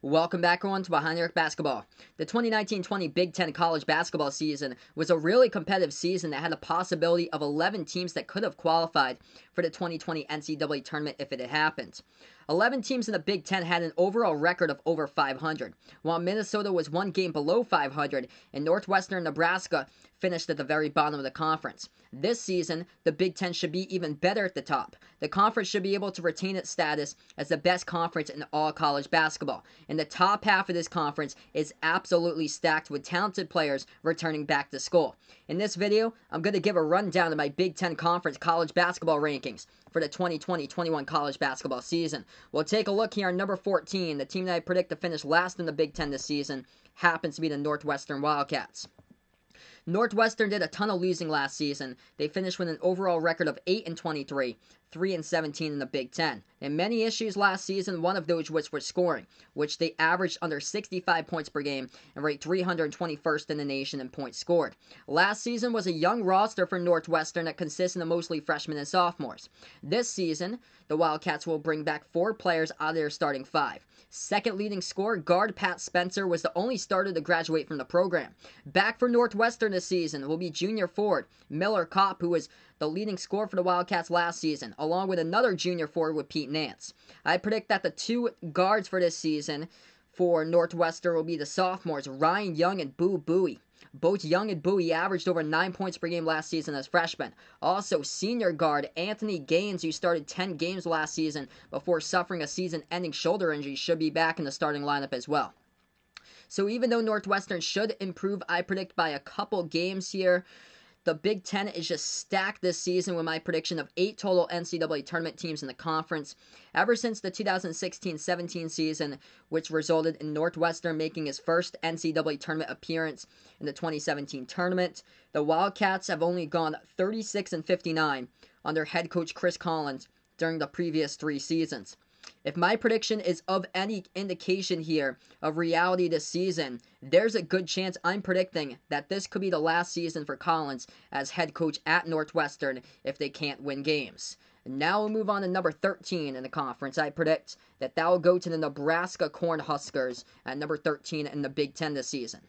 Welcome back, everyone, to Behind the Arc Basketball. The 2019-20 Big Ten college basketball season was a really competitive season that had a possibility of 11 teams that could have qualified for the 2020 NCAA tournament if it had happened. 11 teams in the Big Ten had an overall record of over 500, while Minnesota was one game below 500, and Northwestern Nebraska finished at the very bottom of the conference. This season, the Big Ten should be even better at the top. The conference should be able to retain its status as the best conference in all college basketball, and the top half of this conference is absolutely stacked with talented players returning back to school. In this video, I'm going to give a rundown of my Big Ten Conference college basketball rankings for the 2020-21 college basketball season. We'll take a look here on number 14. The team that I predict to finish last in the Big Ten this season happens to be the Northwestern Wildcats. Northwestern did a ton of losing last season. They finished with an overall record of 8-23, 3-17 in the Big Ten. And many issues last season, one of those was scoring, which they averaged under 65 points per game and ranked 321st in the nation in points scored. Last season was a young roster for Northwestern that consisted of mostly freshmen and sophomores. This season, the Wildcats will bring back 4 players out of their starting 5. Second leading scorer, guard Pat Spencer, was the only starter to graduate from the program. Back for Northwestern this season will be junior forward Miller Kopp, who was the leading scorer for the Wildcats last season, along with another junior forward with Pete Nance. I predict that the 2 guards for this season for Northwestern will be the sophomores Ryan Young and Boo Buie. Both Young and Bowie averaged over 9 points per game last season as freshmen. Also, senior guard Anthony Gaines, who started 10 games last season before suffering a season-ending shoulder injury, should be back in the starting lineup as well. So even though Northwestern should improve, I predict by a couple games here, the Big Ten is just stacked this season with my prediction of 8 total NCAA tournament teams in the conference. Ever since the 2016-17 season, which resulted in Northwestern making its first NCAA tournament appearance in the 2017 tournament, the Wildcats have only gone 36-59 under head coach Chris Collins during the previous 3 seasons. If my prediction is of any indication here of reality this season, there's a good chance I'm predicting that this could be the last season for Collins as head coach at Northwestern if they can't win games. Now we'll move on to number 13 in the conference. I predict that will go to the Nebraska Cornhuskers at number 13 in the Big Ten this season.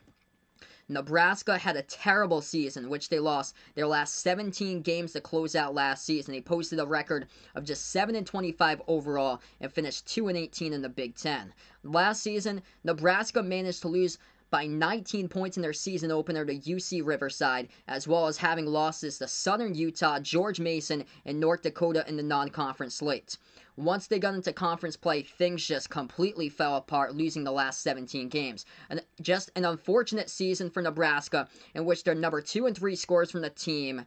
Nebraska had a terrible season, which they lost their last 17 games to close out last season. They posted a record of just 7-25 overall and finished 2-18 in the Big Ten. Last season, Nebraska managed to lose by 19 points in their season opener to UC Riverside, as well as having losses to Southern Utah, George Mason, and North Dakota in the non-conference slate. Once they got into conference play, things just completely fell apart, losing the last 17 games. And just an unfortunate season for Nebraska, in which their number 2 and 3 scorers from the team,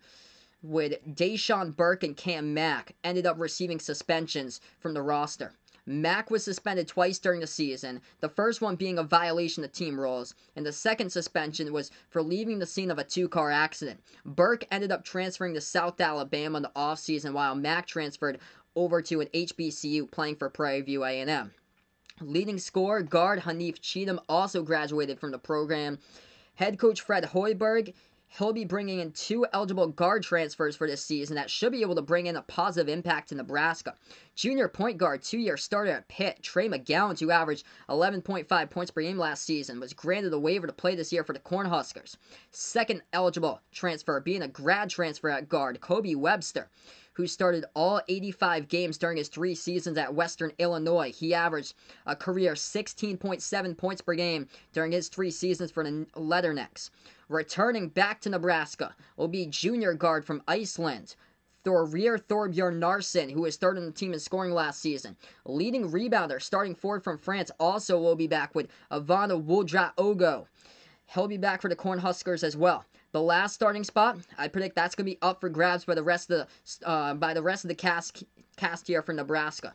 with Deshaun Burke and Cam Mack, ended up receiving suspensions from the roster. Mack was suspended twice during the season, the first one being a violation of team rules, and the second suspension was for leaving the scene of a 2-car accident. Burke ended up transferring to South Alabama in the offseason, while Mack transferred over to an HBCU playing for Prairie View A&M. Leading scorer, guard Hanif Cheatham, also graduated from the program. Head coach Fred Hoiberg, he'll be bringing in 2 eligible guard transfers for this season that should be able to bring in a positive impact to Nebraska. Junior point guard, 2-year starter at Pitt, Trey McGowan, who averaged 11.5 points per game last season, was granted a waiver to play this year for the Cornhuskers. Second eligible transfer, being a grad transfer at guard, Kobe Webster, who started all 85 games during his 3 seasons at Western Illinois. He averaged a career 16.7 points per game during his 3 seasons for the Leathernecks. Returning back to Nebraska will be junior guard from Iceland, Thorir Thorbjornarsson, who was third on the team in scoring last season. Leading rebounder, starting forward from France, also will be back with Ivana Wulja-Ogo. He'll be back for the Cornhuskers as well. The last starting spot, I predict that's going to be up for grabs by the rest of the cast here for Nebraska.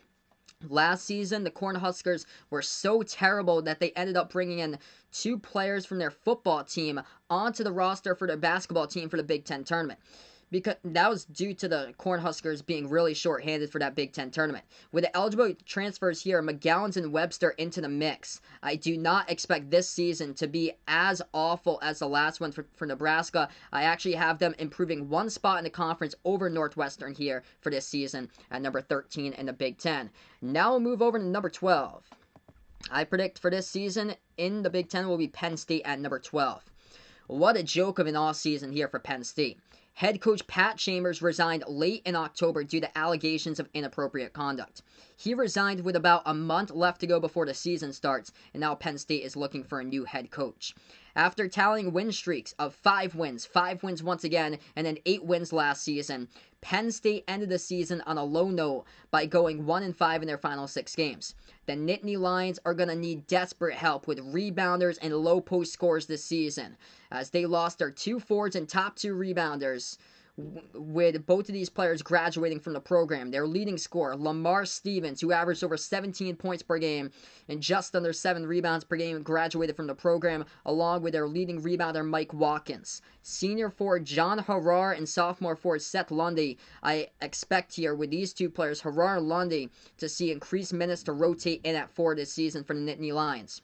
Last season, the Cornhuskers were so terrible that they ended up bringing in 2 players from their football team onto the roster for their basketball team for the Big Ten tournament. Because that was due to the Cornhuskers being really short-handed for that Big Ten tournament. With the eligible transfers here, McGowan's and Webster into the mix, I do not expect this season to be as awful as the last one for Nebraska. I actually have them improving 1 spot in the conference over Northwestern here for this season at number 13 in the Big Ten. Now we'll move over to number 12. I predict for this season in the Big Ten will be Penn State at number 12. What a joke of an offseason here for Penn State. Head coach Pat Chambers resigned late in October due to allegations of inappropriate conduct. He resigned with about a month left to go before the season starts, and now Penn State is looking for a new head coach. After tallying win streaks of 5 wins once again, and then 8 wins last season, Penn State ended the season on a low note by going 1-5 in their final 6 games. The Nittany Lions are going to need desperate help with rebounders and low post scores this season, as they lost their 2 forwards and top 2 rebounders, with both of these players graduating from the program. Their leading scorer, Lamar Stevens, who averaged over 17 points per game and just under 7 rebounds per game, graduated from the program, along with their leading rebounder, Mike Watkins. Senior forward John Harrar and sophomore forward Seth Lundy. I expect here with these 2 players, Harrar and Lundy, to see increased minutes to rotate in at 4 this season for the Nittany Lions.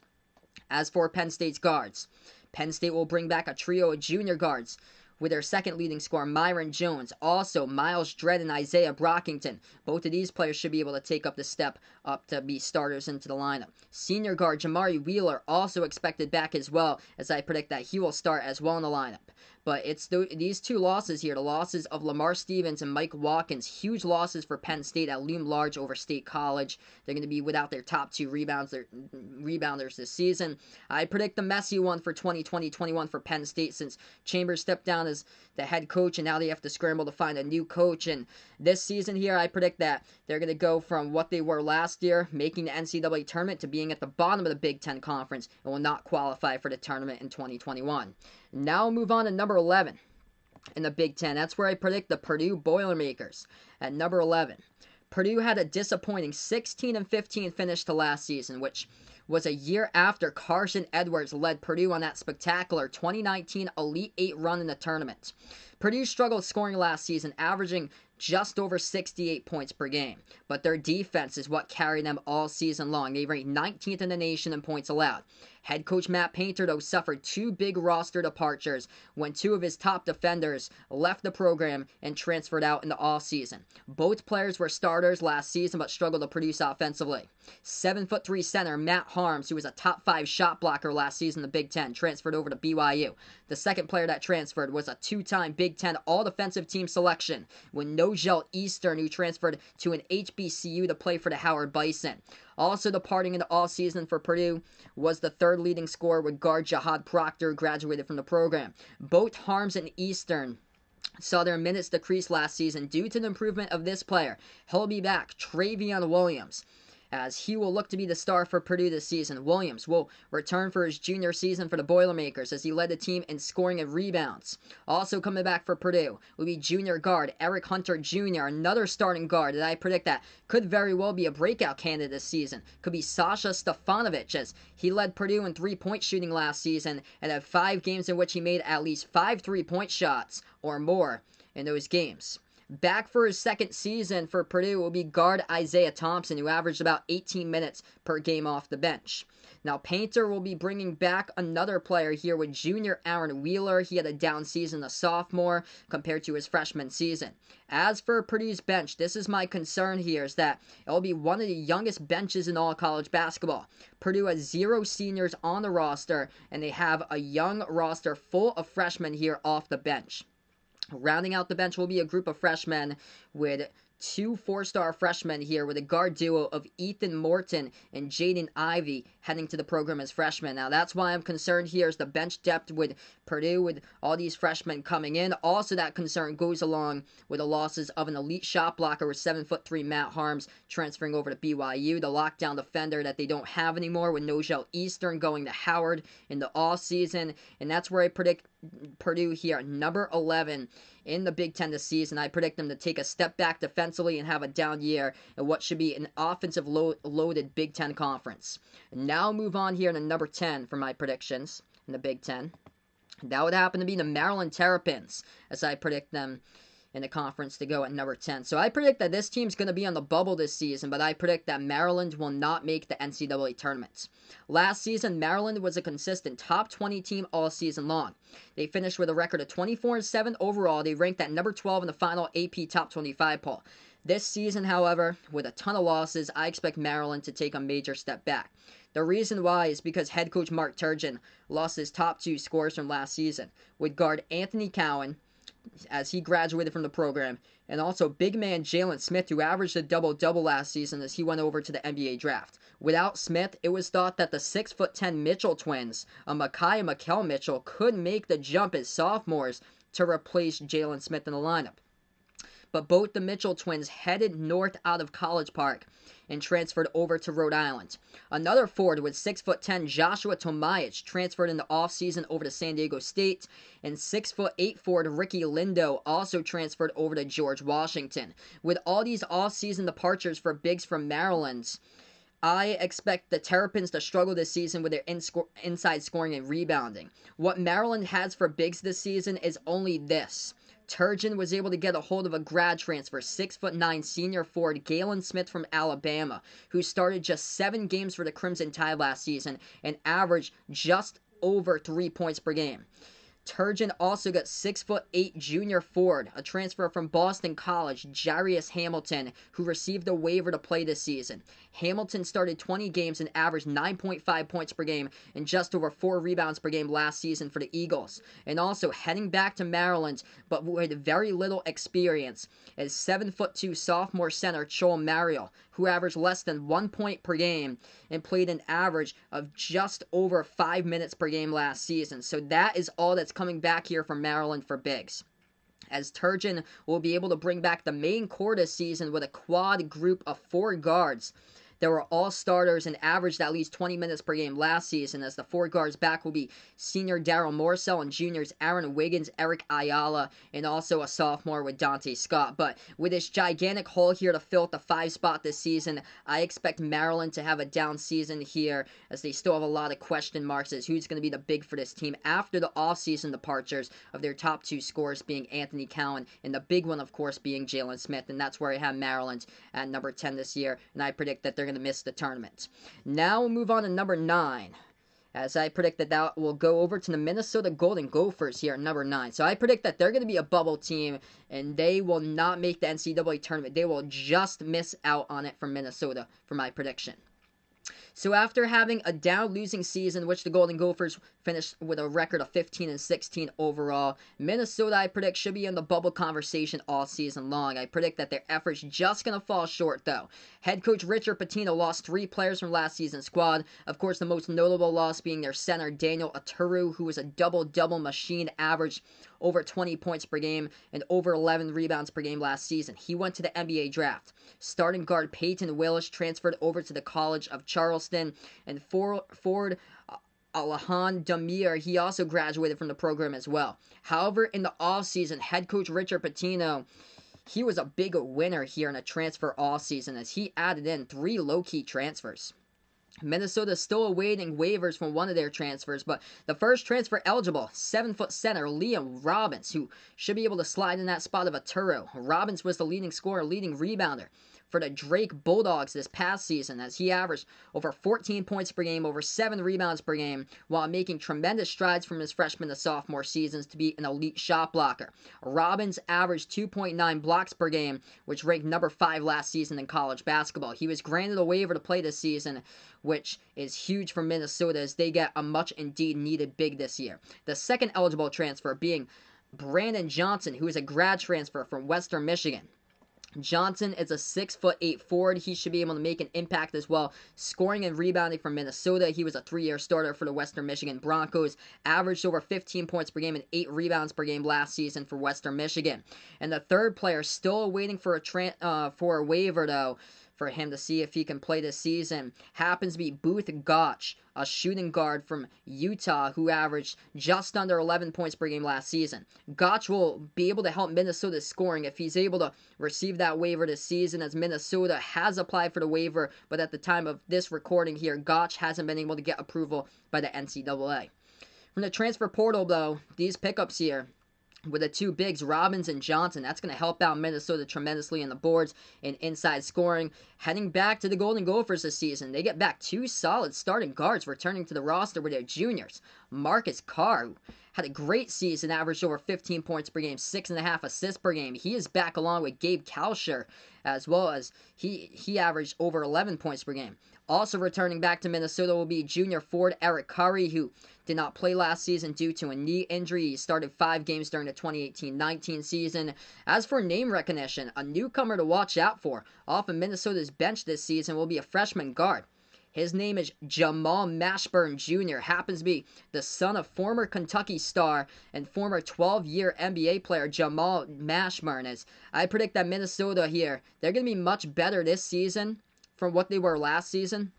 As for Penn State's guards, Penn State will bring back a trio of junior guards, with their second leading scorer, Myron Jones. Also, Miles Dredd and Isaiah Brockington. Both of these players should be able to take up the step up to be starters into the lineup. Senior guard Jamari Wheeler also expected back as well, as I predict that he will start as well in the lineup. But it's these 2 losses here, the losses of Lamar Stevens and Mike Watkins, huge losses for Penn State that loom large over State College. They're going to be without their top 2 rebounders this season. I predict the messy one for 2020-21 for Penn State, since Chambers stepped down as the head coach and now they have to scramble to find a new coach. And this season here, I predict that they're going to go from what they were last year, making the NCAA tournament, to being at the bottom of the Big Ten Conference and will not qualify for the tournament in 2021. Now we'll move on to number 11 in the Big Ten. That's where I predict the Purdue Boilermakers at number 11. Purdue had a disappointing 16-15 finish to last season, which was a year after Carson Edwards led Purdue on that spectacular 2019 Elite 8 run in the tournament. Purdue struggled scoring last season, averaging just over 68 points per game, but their defense is what carried them all season long. They ranked 19th in the nation in points allowed. Head coach Matt Painter, though, suffered 2 big roster departures when 2 of his top defenders left the program and transferred out in the offseason. Both players were starters last season but struggled to produce offensively. 7'3" center Matt Harms, who was a top 5 shot blocker last season in the Big Ten, transferred over to BYU. The second player that transferred was a 2-time Big Ten all-defensive team selection with Nojel Eastern, who transferred to an HBCU to play for the Howard Bison. Also departing in the offseason for Purdue was the 3rd leading scorer with guard Jahad Proctor, who graduated from the program. Both Harms and Eastern saw their minutes decrease last season due to the improvement of this player. He'll be back, Travion Williams, as he will look to be the star for Purdue this season. Williams will return for his junior season for the Boilermakers, as he led the team in scoring and rebounds. Also coming back for Purdue will be junior guard Eric Hunter Jr., another starting guard that I predict that could very well be a breakout candidate this season. Could be Sasha Stefanovic, as he led Purdue in 3-point shooting last season and had 5 games in which he made at least 5 3-point shots or more in those games. Back for his second season for Purdue will be guard Isaiah Thompson, who averaged about 18 minutes per game off the bench. Now, Painter will be bringing back another player here with junior Aaron Wheeler. He had a down season as sophomore compared to his freshman season. As for Purdue's bench, this is my concern here, is that it will be one of the youngest benches in all college basketball. Purdue has 0 seniors on the roster, and they have a young roster full of freshmen here off the bench. Rounding out the bench will be a group of freshmen with 2 4-star freshmen here, with a guard duo of Ethan Morton and Jaden Ivey heading to the program as freshmen. Now, that's why I'm concerned here, is the bench depth with Purdue, with all these freshmen coming in. Also, that concern goes along with the losses of an elite shot blocker with 7'3" Matt Harms transferring over to BYU, the lockdown defender that they don't have anymore, with Nojel Eastern going to Howard in the offseason. And that's where I predict Purdue here, number 11 in the Big Ten this season. I predict them to take a step back defensively and have a down year in what should be an offensive loaded Big Ten conference. Now move on here to number 10 for my predictions in the Big Ten. That would happen to be the Maryland Terrapins, as I predict them in the conference to go at number 10. So I predict that this team's going to be on the bubble this season, but I predict that Maryland will not make the NCAA tournaments. Last season, Maryland was a consistent top 20 team all season long. They finished with a record of 24-7 overall. They ranked at number 12 in the final AP Top 25 poll. This season, however, with a ton of losses, I expect Maryland to take a major step back. The reason why is because head coach Mark Turgeon lost his top 2 scorers from last season, with guard Anthony Cowan, as he graduated from the program, and also big man Jalen Smith, who averaged a double-double last season as he went over to the NBA draft. Without Smith, it was thought that the 6'10" Mitchell twins, Makai and Mikel Mitchell, could make the jump as sophomores to replace Jalen Smith in the lineup. But both the Mitchell twins headed north out of College Park and transferred over to Rhode Island. Another forward with 6'10" Joshua Tomaic transferred in the offseason over to San Diego State, and 6'8" forward Ricky Lindo also transferred over to George Washington. With all these offseason departures for bigs from Maryland, I expect the Terrapins to struggle this season with their inside scoring and rebounding. What Maryland has for bigs this season is only this. Turgeon was able to get a hold of a grad transfer, 6'9" senior forward Galen Smith from Alabama, who started just 7 games for the Crimson Tide last season and averaged just over 3 points per game. Turgeon also got 6'8" junior forward, a transfer from Boston College, Jarius Hamilton, who received a waiver to play this season. Hamilton started 20 games and averaged 9.5 points per game and just over 4 rebounds per game last season for the Eagles. And also heading back to Maryland, but with very little experience, is 7'2" sophomore center Joel Mariel, who averaged less than 1 point per game and played an average of just over 5 minutes per game last season. So that is all that's coming back here from Maryland for bigs, as Turgeon will be able to bring back the main core this season with a quad group of 4 guards that were all starters and averaged at least 20 minutes per game last season, as the 4 guards back will be senior Daryl Morsell and juniors Aaron Wiggins, Eric Ayala, and also a sophomore with Dante Scott. But with this gigantic hole here to fill at the 5 spot this season, I expect Maryland to have a down season here, as they still have a lot of question marks as who's going to be the big for this team after the offseason departures of their top 2 scorers being Anthony Cowan, and the big one, of course, being Jalen Smith. And that's where I have Maryland at number 10 this year, and I predict that they're going to miss the tournament. Now we'll move on to number 9, as I predict that will go over to the Minnesota Golden Gophers here at number 9. So I predict that they're going to be a bubble team, and they will not make the NCAA tournament. They will just miss out on it from Minnesota for my prediction. So after having a down losing season, which the Golden Gophers finished with a record of 15-16 overall, Minnesota, I predict, should be in the bubble conversation all season long. I predict that their efforts just going to fall short, though. Head coach Richard Pitino lost 3 players from last season's squad. Of course, the most notable loss being their center, Daniel Aturu, who was a double-double machine, averaged over 20 points per game and over 11 rebounds per game last season. He went to the NBA draft. Starting guard Peyton Willis transferred over to the College of Charleston, and forward Alahan Damir, he also graduated from the program as well. However, in the offseason, head coach Richard Pitino, he was a big winner here in a transfer offseason, as he added in 3 low-key transfers. Minnesota is still awaiting waivers from one of their transfers, but the first transfer eligible, 7-foot center Liam Robbins, who should be able to slide in that spot of Aturu. Robbins was the leading scorer, leading rebounder for the Drake Bulldogs this past season, as he averaged over 14 points per game, over 7 rebounds per game, while making tremendous strides from his freshman to sophomore seasons to be an elite shot blocker. Robbins averaged 2.9 blocks per game, which ranked number 5 last season in college basketball. He was granted a waiver to play this season, which is huge for Minnesota, as they get a much indeed needed big this year. The second eligible transfer being Brandon Johnson, who is a grad transfer from Western Michigan. Johnson is a 6'8" forward. He should be able to make an impact as well, scoring and rebounding for Minnesota. He was a 3-year starter for the Western Michigan Broncos, averaged over 15 points per game and 8 rebounds per game last season for Western Michigan. And the third player, still waiting for a waiver though, for him to see if he can play this season, happens to be Booth Gotch, a shooting guard from Utah who averaged just under 11 points per game last season. Gotch will be able to help Minnesota's scoring if he's able to receive that waiver this season, as Minnesota has applied for the waiver, but at the time of this recording here, Gotch hasn't been able to get approval by the NCAA. From the transfer portal, though, these pickups here, with the 2 bigs, Robbins and Johnson, that's going to help out Minnesota tremendously in the boards and inside scoring. Heading back to the Golden Gophers this season, they get back 2 solid starting guards returning to the roster with their juniors. Marcus Carr, who had a great season, averaged over 15 points per game, 6.5 assists per game. He is back along with Gabe Kalsher, as well as he averaged over 11 points per game. Also returning back to Minnesota will be junior forward Eric Curry, who did not play last season due to a knee injury. He started 5 games during the 2018-19 season. As for name recognition, a newcomer to watch out for off of Minnesota's bench this season will be a freshman guard. His name is Jamal Mashburn Jr., happens to be the son of former Kentucky star and former 12-year NBA player Jamal Mashburn. As I predict that Minnesota here, they're going to be much better this season from what they were last season.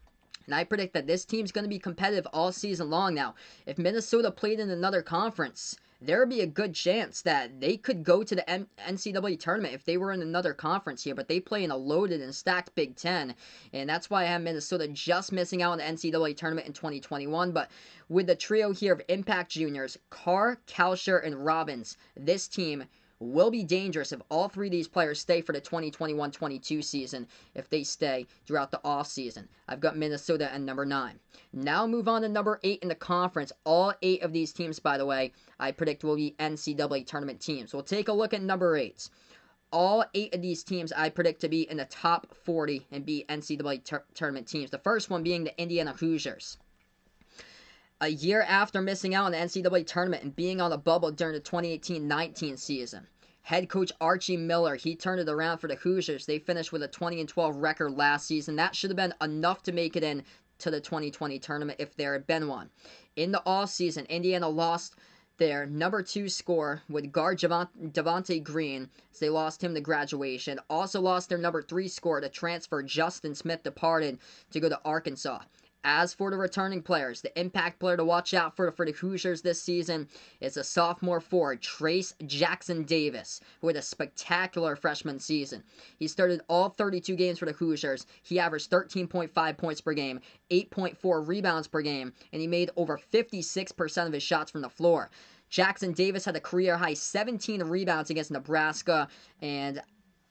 And I predict that this team's going to be competitive all season long. Now, if Minnesota played in another conference, there would be a good chance that they could go to the NCAA tournament if they were in another conference here, but they play in a loaded and stacked Big Ten, and that's why I have Minnesota just missing out on the NCAA tournament in 2021. But with the trio here of Impact Juniors, Carr, Kalsher, and Robbins, this team will be dangerous if all 3 of these players stay for the 2021-22 season, if they stay throughout the offseason. I've got Minnesota at number 9. Now move on to number 8 in the conference. All 8 of these teams, by the way, I predict will be NCAA tournament teams. We'll take a look at number 8. All 8 of these teams I predict to be in the top 40 and be NCAA tournament teams. The first one being the Indiana Hoosiers. A year after missing out on the NCAA tournament and being on the bubble during the 2018-19 season, head coach Archie Miller, he turned it around for the Hoosiers. They finished with a 20-12 record last season. That should have been enough to make it in to the 2020 tournament if there had been one. In the offseason, Indiana lost their number 2 scorer with guard Devontae Green, as they lost him to graduation. Also lost their number 3 scorer to transfer. Justin Smith departed to go to Arkansas. As for the returning players, the impact player to watch out for the Hoosiers this season is a sophomore forward, Trace Jackson Davis, who had a spectacular freshman season. He started all 32 games for the Hoosiers. He averaged 13.5 points per game, 8.4 rebounds per game, and he made over 56% of his shots from the floor. Jackson Davis had a career-high 17 rebounds against Nebraska, and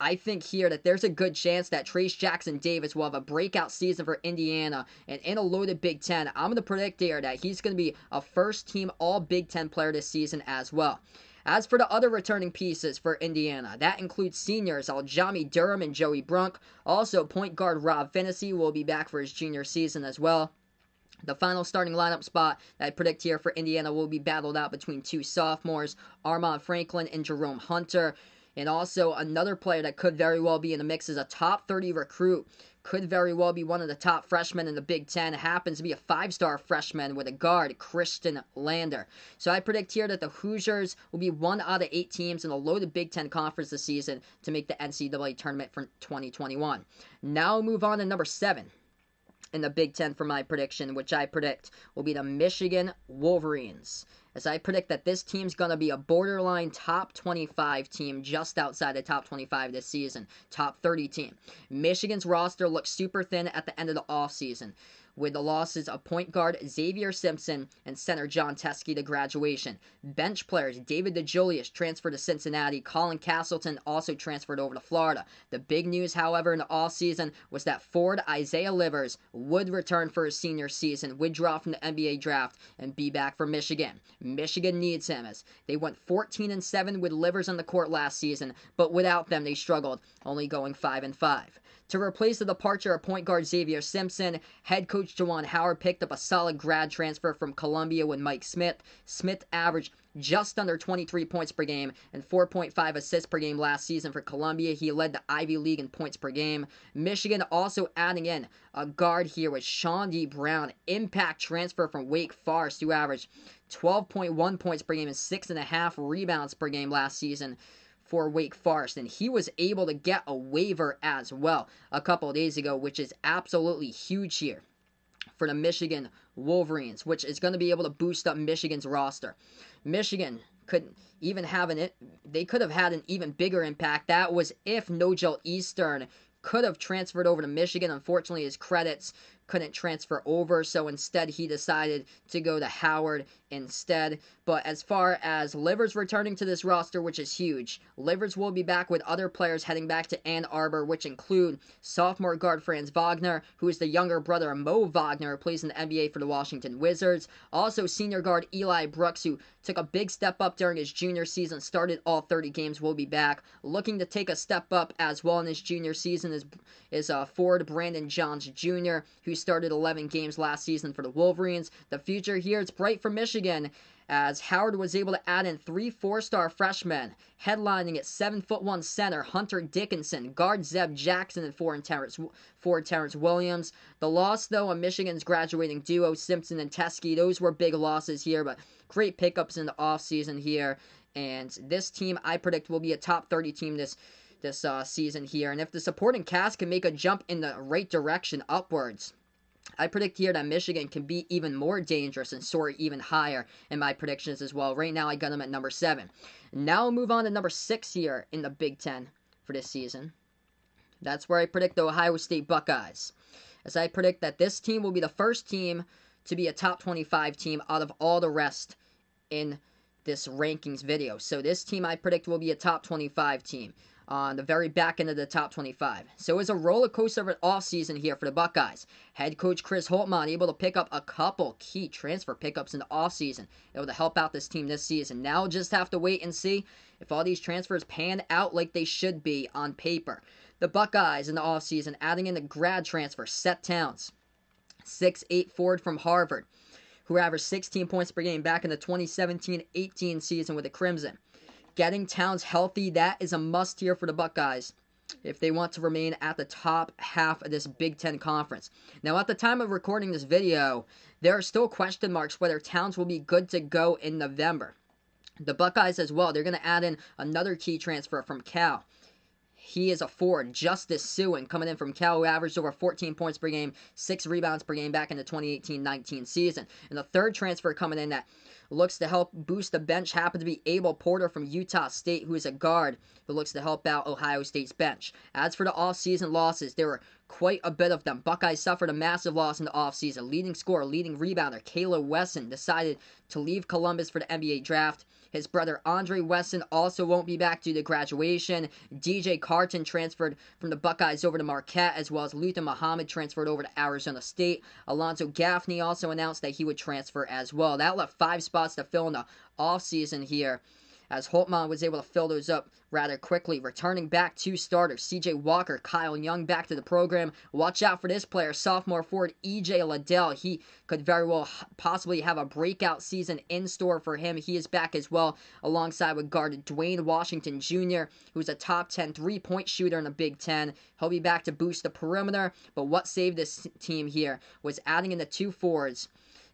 I think here that there's a good chance that Trace Jackson Davis will have a breakout season for Indiana, and in a loaded Big Ten, I'm going to predict here that he's going to be a first-team All-Big Ten player this season as well. As for the other returning pieces for Indiana, that includes seniors Aljami Durham and Joey Brunk. Also, point guard Rob Finney will be back for his junior season as well. The final starting lineup spot that I predict here for Indiana will be battled out between 2 sophomores, Armand Franklin and Jerome Hunter. And also another player that could very well be in the mix is a top 30 recruit. Could very well be one of the top freshmen in the Big Ten. Happens to be a 5-star freshman with a guard, Christian Lander. So I predict here that the Hoosiers will be 1 out of 8 teams in the loaded Big Ten conference this season to make the NCAA tournament for 2021. Now move on to number 7 in the Big Ten for my prediction, which I predict will be the Michigan Wolverines. As I predict that this team's going to be a borderline top 25 team just outside the top 25 this season. Top 30 team. Michigan's roster looks super thin at the end of the offseason, with the losses of point guard Xavier Simpson and center John Teskey to graduation. Bench players David DeJulius transferred to Cincinnati. Colin Castleton also transferred over to Florida. The big news, however, in the offseason was that forward Isaiah Livers would return for his senior season, withdraw from the NBA draft, and be back for Michigan. Michigan needs him, as they went 14-7 with Livers on the court last season, but without them they struggled, only going 5-5. To replace the departure of point guard Xavier Simpson, head coach Juwan Howard picked up a solid grad transfer from Columbia with Mike Smith. Smith averaged just under 23 points per game and 4.5 assists per game last season for Columbia. He led the Ivy League in points per game. Michigan also adding in a guard here with Sean D. Brown, impact transfer from Wake Forest, who averaged 12.1 points per game and 6.5 rebounds per game last season for Wake Forest, and he was able to get a waiver as well a couple of days ago, which is absolutely huge here for the Michigan Wolverines, which is going to be able to boost up Michigan's roster. Michigan could even have they could have had an even bigger impact. That was if Nigel Eastern could have transferred over to Michigan. Unfortunately, his credits couldn't transfer over, so instead he decided to go to Howard instead. But as far as Livers returning to this roster, which is huge, Livers will be back with other players heading back to Ann Arbor, which include sophomore guard Franz Wagner, who is the younger brother of Mo Wagner, who plays in the NBA for the Washington Wizards. Also, senior guard Eli Brooks, who took a big step up during his junior season, started all 30 games, will be back. Looking to take a step up as well in his junior season is forward Brandon Johns Jr., who started 11 games last season for the Wolverines. The future here is bright for Michigan, as Howard was able to add in 3 4-star freshmen, headlining at 7'1" center Hunter Dickinson, guard Zeb Jackson, and forward Terrence Williams. The loss, though, of Michigan's graduating duo, Simpson and Teskey, those were big losses here, but great pickups in the offseason here. And this team, I predict, will be a top 30 team this season here. And if the supporting cast can make a jump in the right direction upwards, I predict here that Michigan can be even more dangerous and soar even higher in my predictions as well. Right now, I got them at number 7. Now we'll move on to number 6 here in the Big Ten for this season. That's where I predict the Ohio State Buckeyes, as I predict that this team will be the first team to be a top 25 team out of all the rest in this rankings video. So this team, I predict, will be a top 25 team on the very back end of the top 25. So it was a roller coaster of an offseason here for the Buckeyes. Head coach Chris Holtmann able to pick up a couple key transfer pickups in the offseason, able to help out this team this season. Now we'll just have to wait and see if all these transfers pan out like they should be on paper. The Buckeyes in the offseason adding in the grad transfer, Seth Towns, 6'8" forward from Harvard, who averaged 16 points per game back in the 2017-18 season with the Crimson. Getting Towns healthy, that is a must here for the Buckeyes if they want to remain at the top half of this Big Ten conference. Now, at the time of recording this video, there are still question marks whether Towns will be good to go in November. The Buckeyes as well, they're going to add in another key transfer from Cal. He is a forward, Justice Sewing, coming in from Cal, who averaged over 14 points per game, 6 rebounds per game back in the 2018-19 season. And the third transfer coming in that looks to help boost the bench happened to be Abel Porter from Utah State, who is a guard who looks to help out Ohio State's bench. As for the offseason losses, there were quite a bit of them. Buckeyes suffered a massive loss in the offseason. Leading scorer, leading rebounder, Kayla Wesson decided to leave Columbus for the NBA draft. His brother Andre Wesson also won't be back due to graduation. DJ Carton transferred from the Buckeyes over to Marquette, as well as Luther Muhammad transferred over to Arizona State. Alonzo Gaffney also announced that he would transfer as well. That left 5 spots to fill in the offseason here, as Holtmann was able to fill those up rather quickly. Returning back 2 starters, C.J. Walker, Kyle Young back to the program. Watch out for this player, sophomore forward E.J. Liddell. He could very well possibly have a breakout season in store for him. He is back as well, alongside with guard Dwayne Washington Jr., who's a top 10 3-point shooter in the Big Ten. He'll be back to boost the perimeter, but what saved this team here was adding in the 2 forwards,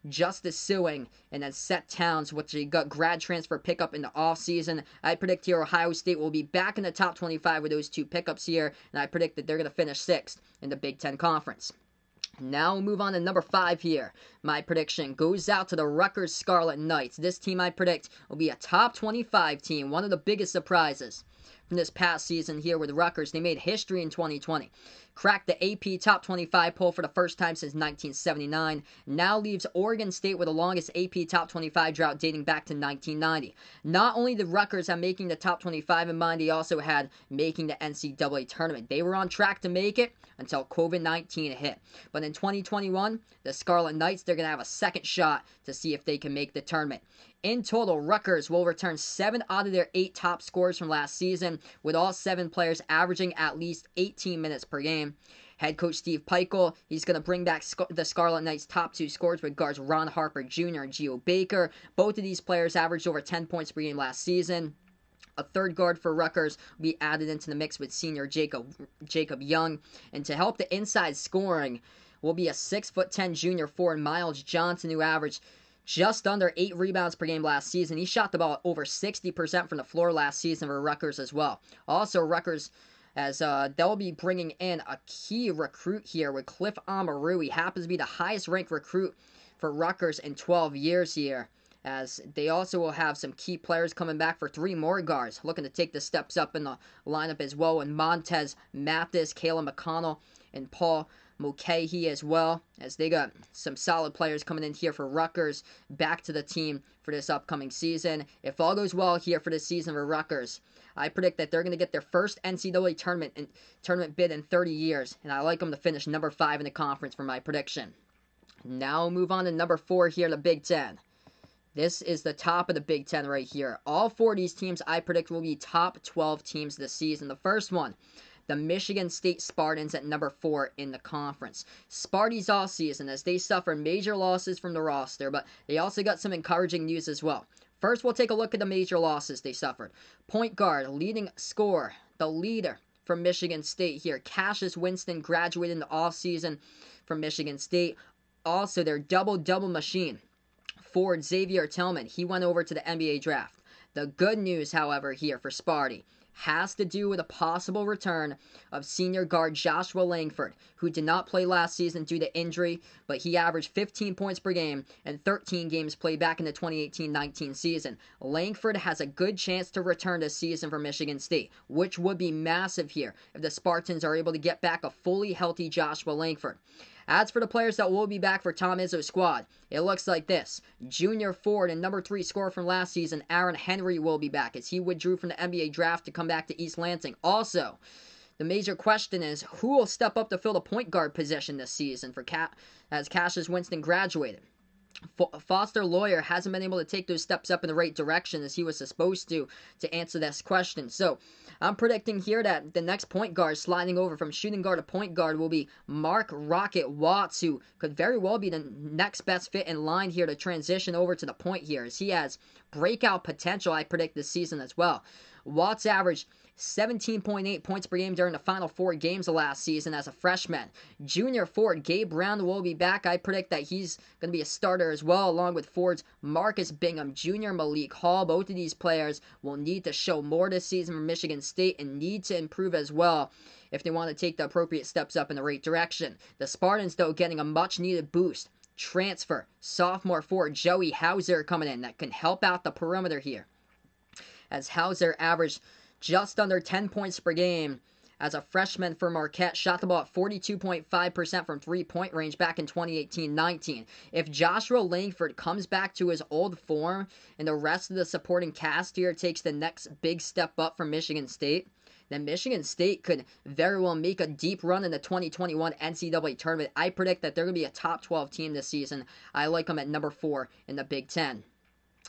Justice Sewing, and then Seth Towns, which he got grad transfer pickup in the offseason. I predict here Ohio State will be back in the top 25 with those 2 pickups here, and I predict that they're going to finish 6th in the Big Ten Conference. Now we'll move on to number 5 here. My prediction goes out to the Rutgers Scarlet Knights. This team, I predict, will be a top 25 team, one of the biggest surprises from this past season here with Rutgers. They made history in 2020. Cracked the AP Top 25 poll for the first time since 1979. Now leaves Oregon State with the longest AP Top 25 drought dating back to 1990. Not only did Rutgers have making the Top 25 in mind, they also had making the NCAA tournament. They were on track to make it until COVID-19 hit. But in 2021, the Scarlet Knights, they're going to have a second shot to see if they can make the tournament. In total, Rutgers will return 7 out of their 8 top scorers from last season, with all 7 players averaging at least 18 minutes per game. Head coach Steve Pikiell, he's going to bring back the Scarlet Knights' top 2 scorers with guards Ron Harper Jr. and Geo Baker. Both of these players averaged over 10 points per game last season. A third guard for Rutgers will be added into the mix with senior Jacob Young. And to help the inside scoring will be a 6'10" junior forward Miles Johnson, who averaged just under 8 rebounds per game last season. He shot the ball over 60% from the floor last season for Rutgers as well. Also, Rutgers, as they'll be bringing in a key recruit here with Cliff Amaru. He happens to be the highest ranked recruit for Rutgers in 12 years here, as they also will have some key players coming back for 3 more guards, looking to take the steps up in the lineup as well, and Montez Mathis, Kayla McConnell, and Paul Mulcahy as well, as they got some solid players coming in here for Rutgers back to the team for this upcoming season. If all goes well here for this season for Rutgers, I predict that they're going to get their first NCAA tournament bid in 30 years, and I like them to finish number 5 in the conference for my prediction. Now we'll move on to number 4 here in the Big Ten. This is the top of the Big Ten right here. All 4 of these teams I predict will be top 12 teams this season. The first one, the Michigan State Spartans at number 4 in the conference. Sparties all season as they suffer major losses from the roster, but they also got some encouraging news as well. First, we'll take a look at the major losses they suffered. Point guard, leading scorer, the leader from Michigan State here. Cassius Winston graduated in the offseason from Michigan State. Also, their double-double machine, forward Xavier Tillman, he went over to the NBA draft. The good news, however, here for Sparty has to do with a possible return of senior guard Joshua Langford, who did not play last season due to injury, but he averaged 15 points per game in 13 games played back in the 2018-19 season. Langford has a good chance to return this season for Michigan State, which would be massive here if the Spartans are able to get back a fully healthy Joshua Langford. As for the players that will be back for Tom Izzo's squad, it looks like this. Junior forward and number 3 scorer from last season, Aaron Henry, will be back as he withdrew from the NBA draft to come back to East Lansing. Also, the major question is who will step up to fill the point guard position this season as Cassius Winston graduated. Foster Lawyer hasn't been able to take those steps up in the right direction as he was supposed to answer this question. So I'm predicting here that the next point guard sliding over from shooting guard to point guard will be Mark Rocket Watts, who could very well be the next best fit in line here to transition over to the point here, as he has breakout potential, I predict, this season as well. Watts averaged 17.8 points per game during the final 4 games of last season as a freshman. Junior forward Gabe Brown will be back. I predict that he's going to be a starter as well, along with forwards Marcus Bingham, Junior Malik Hall. Both of these players will need to show more this season for Michigan State and need to improve as well if they want to take the appropriate steps up in the right direction. The Spartans, though, getting a much-needed boost. Transfer, sophomore forward Joey Hauser coming in that can help out the perimeter here, as Hauser averaged just under 10 points per game as a freshman for Marquette, shot the ball at 42.5% from three-point range back in 2018-19. If Joshua Langford comes back to his old form and the rest of the supporting cast here takes the next big step up from Michigan State, then Michigan State could very well make a deep run in the 2021 NCAA tournament. I predict that they're going to be a top 12 team this season. I like them at number 4 in the Big Ten.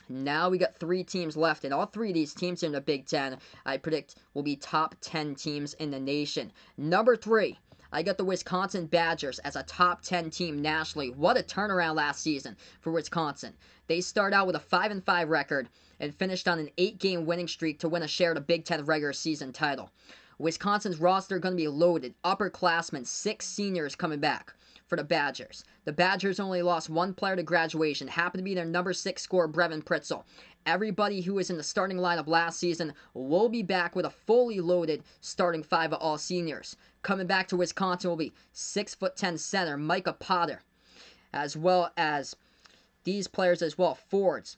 Now we got 3 teams left, and all 3 of these teams in the Big Ten, I predict, will be top 10 teams in the nation. Number 3, I got the Wisconsin Badgers as a top 10 team nationally. What a turnaround last season for Wisconsin. They start out with a 5-5 record and finished on an 8-game winning streak to win a share of the Big Ten regular season title. Wisconsin's roster going to be loaded. Upperclassmen, 6 seniors coming back for the Badgers. The Badgers only lost 1 player to graduation, happened to be their number 6 scorer, Brevin Pritzel. Everybody who was in the starting lineup last season will be back with a fully loaded starting 5 of all seniors. Coming back to Wisconsin will be 6'10" center Micah Potter, as well as these players as well, forwards,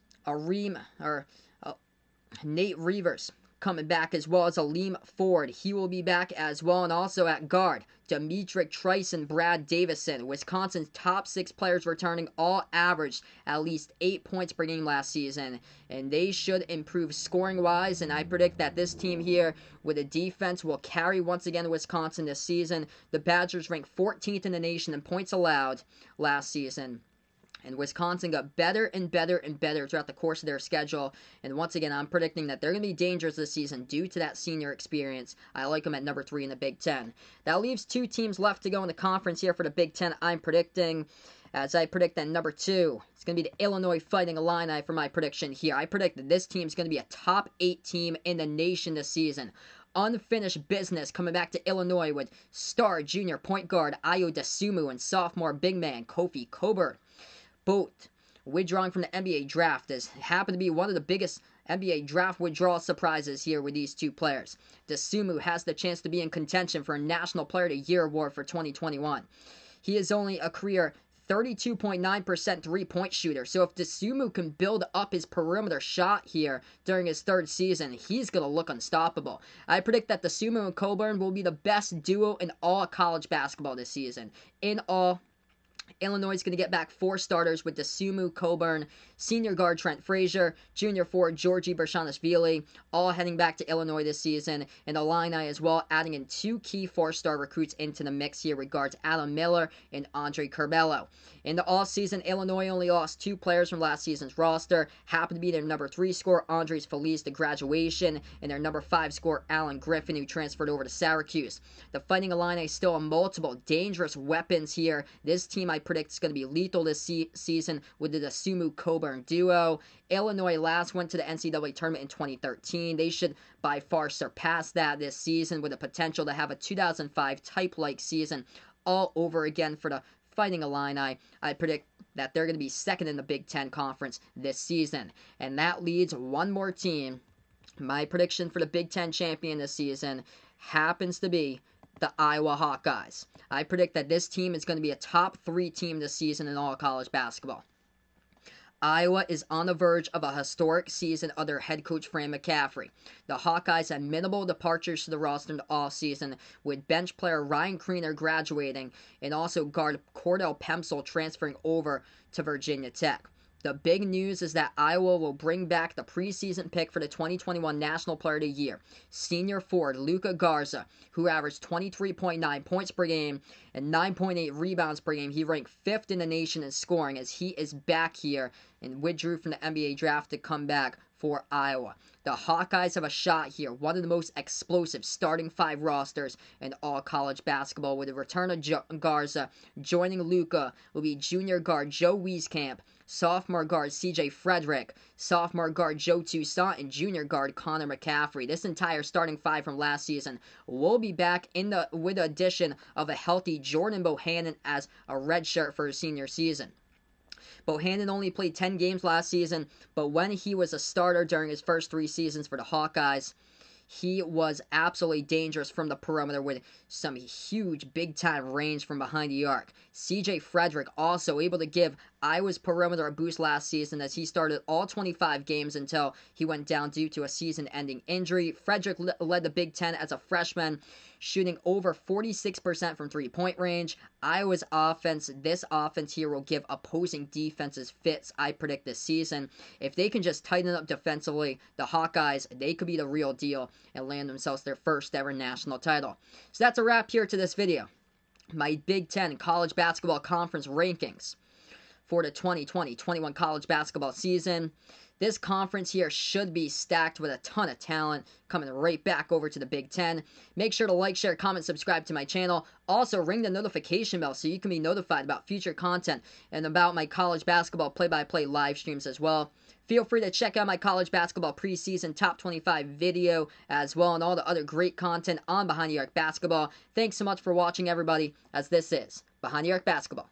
Nate Reavers coming back, as well as Aleem Ford. He will be back as well, and also at guard, Demetric Trice and Brad Davison. Wisconsin's top 6 players returning all averaged at least 8 points per game last season, and they should improve scoring-wise, and I predict that this team here with a defense will carry once again Wisconsin this season. The Badgers ranked 14th in the nation in points allowed last season, and Wisconsin got better and better and better throughout the course of their schedule. And once again, I'm predicting that they're going to be dangerous this season due to that senior experience. I like them at number 3 in the Big Ten. That leaves 2 teams left to go in the conference here for the Big Ten. I'm predicting, as I predict that number 2, it's going to be the Illinois Fighting Illini for my prediction here. I predict that this team is going to be a top 8 team in the nation this season. Unfinished business coming back to Illinois with star junior point guard Ayo Dosunmu and sophomore big man Kofi Coburn. Both withdrawing from the NBA draft. This happened to be one of the biggest NBA draft withdrawal surprises here with these 2 players. Dosunmu has the chance to be in contention for a National Player of the Year award for 2021. He is only a career 32.9% three-point shooter. So if Dosunmu can build up his perimeter shot here during his third season, he's going to look unstoppable. I predict that Dosunmu and Coburn will be the best duo in all college basketball this season. In all, Illinois is going to get back 4 starters with Dosunmu, Coburn, senior guard Trent Frazier, junior forward Georgi Bershonishvili, all heading back to Illinois this season, and Illini as well, adding in 2 key 4-star recruits into the mix here with guards Adam Miller and Andre Curbelo. In the offseason, Illinois only lost 2 players from last season's roster, happened to be their number 3 scorer Andres Feliz to graduation, and their number 5 scorer Alan Griffin, who transferred over to Syracuse. The Fighting Illini still have multiple dangerous weapons here. This team I predict is going to be lethal this season with the Dosunmu-Coburn duo. Illinois last went to the NCAA tournament in 2013. They should by far surpass that this season with the potential to have a 2005 type-like season all over again for the Fighting Illini. I predict that they're going to be second in the Big Ten Conference this season. And that leads one more team. My prediction for the Big Ten champion this season happens to be the Iowa Hawkeyes. I predict that this team is going to be a top 3 team this season in all college basketball. Iowa is on the verge of a historic season under head coach Fran McCaffrey. The Hawkeyes had minimal departures to the roster in the offseason, with bench player Ryan Kriener graduating and also guard Cordell Pemsel transferring over to Virginia Tech. The big news is that Iowa will bring back the preseason pick for the 2021 National Player of the Year, senior forward Luka Garza, who averaged 23.9 points per game and 9.8 rebounds per game. He ranked 5th in the nation in scoring as he is back here and withdrew from the NBA draft to come back for Iowa. The Hawkeyes have a shot here, one of the most explosive starting 5 rosters in all college basketball. With the return of Garza, joining Luka will be junior guard Joe Wieskamp, sophomore guard C.J. Frederick, sophomore guard Joe Toussaint, and junior guard Connor McCaffrey. This entire starting 5 from last season will be back with the addition of a healthy Jordan Bohannon as a redshirt for his senior season. Bohannon only played 10 games last season, but when he was a starter during his first 3 seasons for the Hawkeyes, he was absolutely dangerous from the perimeter with some huge big-time range from behind the arc. C.J. Frederick also able to give Iowa's perimeter a boost last season as he started all 25 games until he went down due to a season-ending injury. Frederick led the Big Ten as a freshman, shooting over 46% from three-point range. Iowa's offense, this offense here will give opposing defenses fits, I predict, this season. If they can just tighten up defensively, the Hawkeyes, they could be the real deal and land themselves their first ever national title. So that's a wrap here to this video. My Big Ten College Basketball Conference rankings for the 2020-21 college basketball season. This conference here should be stacked with a ton of talent coming right back over to the Big Ten. Make sure to like, share, comment, subscribe to my channel. Also, ring the notification bell so you can be notified about future content and about my college basketball play-by-play live streams as well. Feel free to check out my college basketball preseason top 25 video as well and all the other great content on Behind the Arc Basketball. Thanks so much for watching, everybody, as this is Behind the Arc Basketball.